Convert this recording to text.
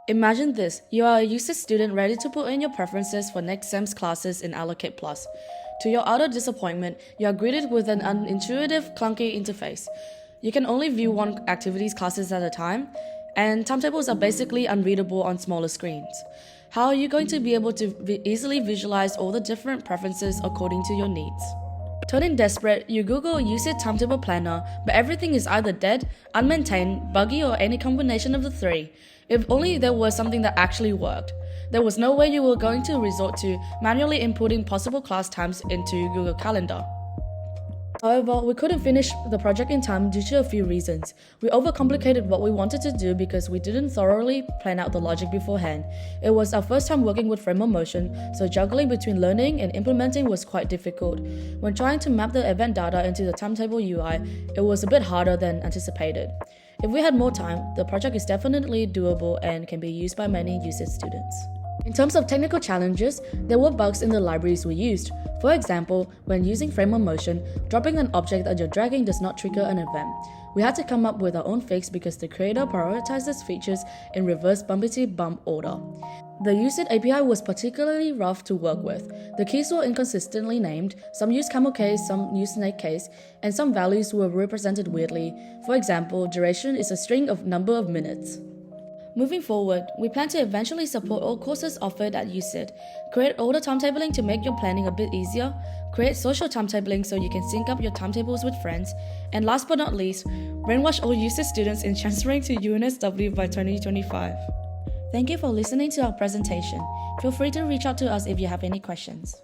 Imagine this, you are a USYD student ready to put in your preferences for next sem's classes in Allocate Plus. To your utter disappointment, you are greeted with an unintuitive, clunky interface. You can only view one activity's classes at a time, and timetables are basically unreadable on smaller screens. How are you going to be able to easily visualize all the different preferences according to your needs? Turning desperate, you Google USYD timetable planner, but everything is either dead, unmaintained, buggy, or any combination of the three. If only there was something that actually worked. There was no way you were going to resort to manually inputting possible class times into Google Calendar. However, we couldn't finish the project in time due to a few reasons. We overcomplicated what we wanted to do because we didn't thoroughly plan out the logic beforehand. It was our first time working with frame of motion, so juggling between learning and implementing was quite difficult. When trying to map the event data into the timetable UI, it was a bit harder than anticipated. If we had more time, the project is definitely doable and can be used by many USYD students. In terms of technical challenges, there were bugs in the libraries we used. For example, when using frame of motion, dropping an object that you're dragging does not trigger an event. We had to come up with our own fix because the creator prioritizes features in reverse bumpity-bump order. The USYD API was particularly rough to work with. The keys were inconsistently named, some used camel case, some used snake case, and some values were represented weirdly. For example, duration is a string of number of minutes. Moving forward, we plan to eventually support all courses offered at USYD, create order timetabling to make your planning a bit easier, create social timetabling so you can sync up your timetables with friends, and last but not least, brainwash all USYD students in transferring to UNSW by 2025. Thank you for listening to our presentation. Feel free to reach out to us if you have any questions.